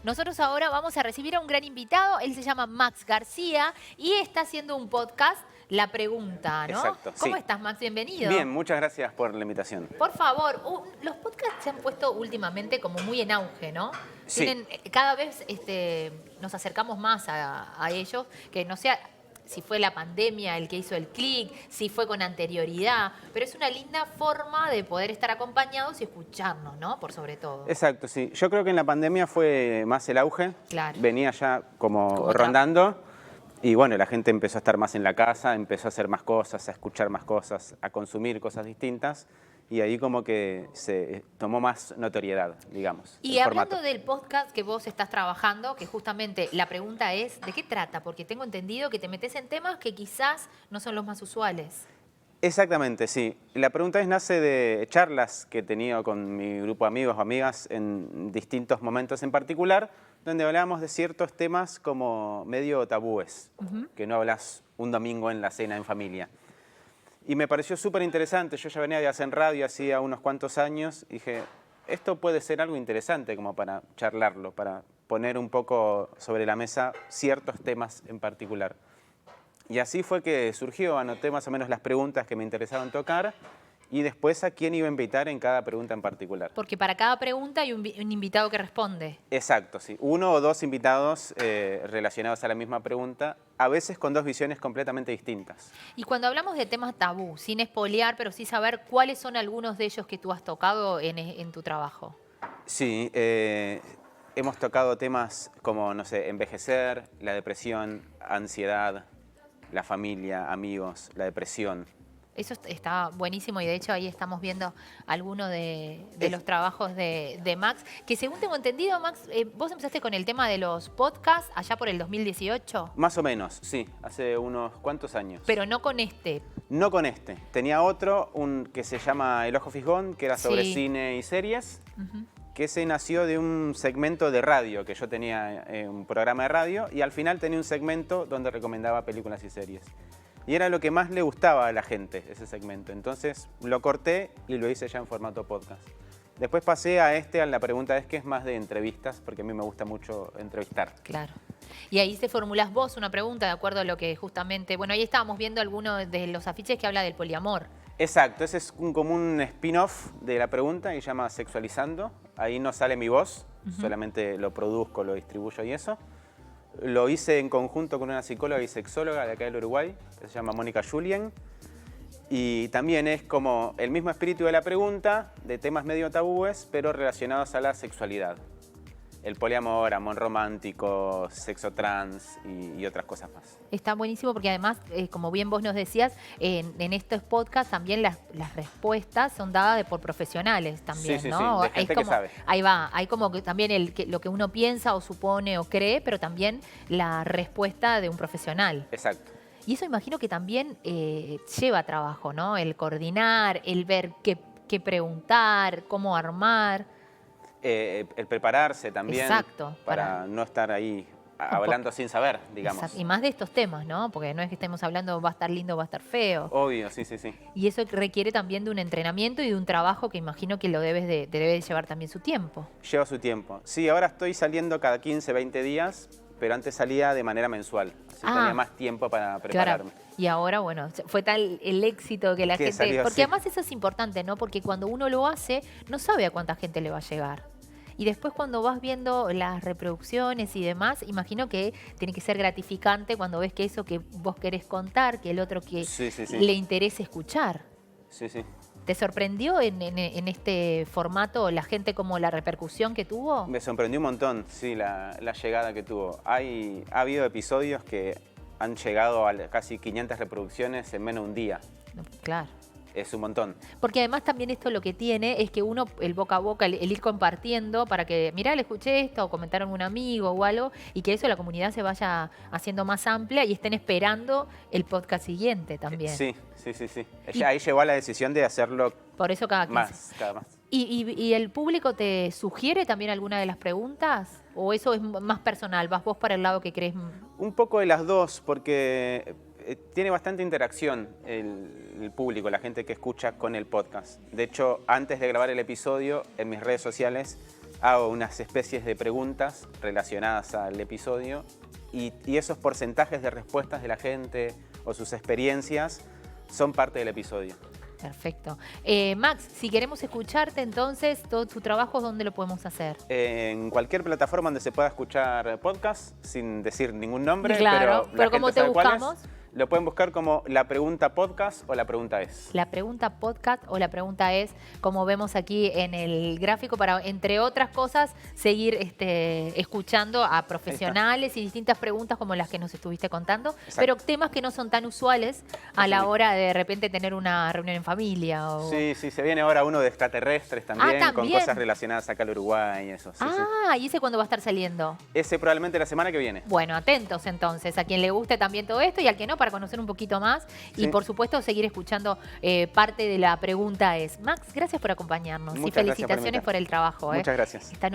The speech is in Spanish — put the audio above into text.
Nosotros ahora vamos a recibir a un gran invitado. Él se llama Max García y está haciendo un podcast, La Pregunta, ¿no? Exacto, ¿Cómo sí. estás, Max? Bienvenido. Bien, muchas gracias por la invitación. Por favor, los podcasts se han puesto últimamente como muy en auge, ¿no? Sí. Cada vez nos acercamos más a ellos, que no sea si fue la pandemia el que hizo el clic, si fue con anterioridad, pero es una linda forma de poder estar acompañados y escucharnos, ¿no? Por sobre todo. Exacto, sí. Yo creo que en la pandemia fue más el auge. Claro. Venía ya como otra. rondando. Y bueno, la gente empezó a estar más en la casa, empezó a hacer más cosas, a escuchar más cosas, a consumir cosas distintas. Y ahí como que se tomó más notoriedad, digamos. Y el hablando formato. del podcast que vos estás trabajando, que justamente la pregunta es, ¿de qué trata? Porque tengo entendido que te metes en temas que quizás no son los más usuales. Exactamente, sí. La pregunta nace de charlas que he tenido con mi grupo de amigos o amigas en distintos momentos en particular, donde hablábamos de ciertos temas como medio tabúes, que no hablas un domingo en la cena en familia. Y me pareció súper interesante. Yo ya venía de hacer radio hacía unos cuantos años y dije, esto puede ser algo interesante como para charlarlo, para poner un poco sobre la mesa ciertos temas en particular. Y así fue que surgió, anoté más o menos las preguntas que me interesaban tocar y después a quién iba a invitar en cada pregunta en particular. Porque para cada pregunta hay un invitado que responde. Exacto, sí. Uno o dos invitados relacionados a la misma pregunta, a veces con dos visiones completamente distintas. Y cuando hablamos de temas tabú, sin espolear, pero sí saber cuáles son algunos de ellos que tú has tocado en tu trabajo. Sí, hemos tocado temas como, no sé, envejecer, la depresión, ansiedad, la familia, amigos, la depresión. Eso está buenísimo y de hecho ahí estamos viendo algunos de los trabajos de Max, que según tengo entendido, Max, vos empezaste con el tema de los podcasts allá por el 2018. Más o menos, sí, hace unos cuantos años. Pero no con este. No con este. Tenía otro, que se llama El Ojo Fijón, que era sobre Sí. cine y series, que ese nació de un segmento de radio, que yo tenía un programa de radio, y al final tenía un segmento donde recomendaba películas y series. Y era lo que más le gustaba a la gente, ese segmento. Entonces lo corté y lo hice ya en formato podcast. Después pasé a la pregunta es que es más de entrevistas, porque a mí me gusta mucho entrevistar. Claro. Y ahí te formulás vos una pregunta de acuerdo a lo que justamente... Bueno, ahí estábamos viendo algunos de los afiches que habla del poliamor. Exacto, ese es como un spin-off de la pregunta y se llama Sexualizando. Ahí no sale mi voz, solamente lo produzco, lo distribuyo y eso. Lo hice en conjunto con una psicóloga y sexóloga de acá del Uruguay, que se llama Mónica Julien. Y también es como el mismo espíritu de la pregunta, de temas medio tabúes, pero relacionados a la sexualidad. El poliamor, amor romántico, sexo trans y otras cosas más. Está buenísimo porque además, como bien vos nos decías, en estos podcasts también las respuestas son dadas por profesionales también, Sí, ¿no? sí, de gente que sabe. Ahí va, hay como que también lo que uno piensa o supone o cree, pero también la respuesta de un profesional. Exacto. Y eso imagino que también lleva trabajo, ¿no? El coordinar, el ver qué preguntar, cómo armar. El prepararse también. Exacto, para no estar ahí hablando sin saber, digamos. Exacto. Y más de estos temas, ¿no? Porque no es que estemos hablando va a estar lindo o va a estar feo. Obvio, sí, sí, sí. Y eso requiere también de un entrenamiento y de un trabajo que imagino que lo debe de llevar también su tiempo. Lleva su tiempo. Sí, ahora estoy saliendo cada 15, 20 días, pero antes salía de manera mensual. Así tenía más tiempo para prepararme. Claro. Y ahora, bueno, fue tal el éxito que la gente... Salió, porque sí. además eso es importante, ¿no? Porque cuando uno lo hace, no sabe a cuánta gente le va a llegar. Y después cuando vas viendo las reproducciones y demás, imagino que tiene que ser gratificante cuando ves que eso que vos querés contar, que el otro que le interese escuchar. Sí, sí. ¿Te sorprendió en este formato la gente como la repercusión que tuvo? Me sorprendió un montón, sí, la llegada que tuvo. Ha habido episodios que han llegado a casi 500 reproducciones en menos de un día. Claro. Es un montón. Porque además también esto lo que tiene es que uno, el boca a boca, el ir compartiendo para que, mirá, le escuché esto, o comentaron un amigo o algo, y que eso la comunidad se vaya haciendo más amplia y estén esperando el podcast siguiente también. Sí, sí, sí, sí. Ahí llegó a la decisión de hacerlo por eso cada 15. cada más. ¿Y el público te sugiere también alguna de las preguntas? ¿O eso es más personal? ¿Vas vos para el lado que crees? Un poco de las dos, porque tiene bastante interacción el público, la gente que escucha con el podcast. De hecho, antes de grabar el episodio, en mis redes sociales hago unas especies de preguntas relacionadas al episodio y esos porcentajes de respuestas de la gente o sus experiencias son parte del episodio. Perfecto. Max, si queremos escucharte entonces, todo tu trabajo, ¿dónde lo podemos hacer? En cualquier plataforma donde se pueda escuchar podcast, sin decir ningún nombre, Claro, pero pero ¿cómo te buscamos? Lo pueden buscar como La Pregunta Podcast o La Pregunta Es. La pregunta podcast o la pregunta es, como vemos aquí en el gráfico, para, entre otras cosas, seguir escuchando a profesionales y distintas preguntas como las que nos estuviste contando, Exacto. pero temas que no son tan usuales a la hora de repente tener una reunión en familia. O... Sí, se viene ahora uno de extraterrestres también, con ¿también? cosas relacionadas acá al Uruguay y eso. Sí. ¿Y ese cuándo va a estar saliendo? Ese probablemente la semana que viene. Bueno, atentos entonces, a quien le guste también todo esto y al que no, para conocer un poquito más y por supuesto seguir escuchando parte de la pregunta es. Max, gracias por acompañarnos. Muchas y gracias por felicitaciones invitar. por el trabajo. Muchas gracias.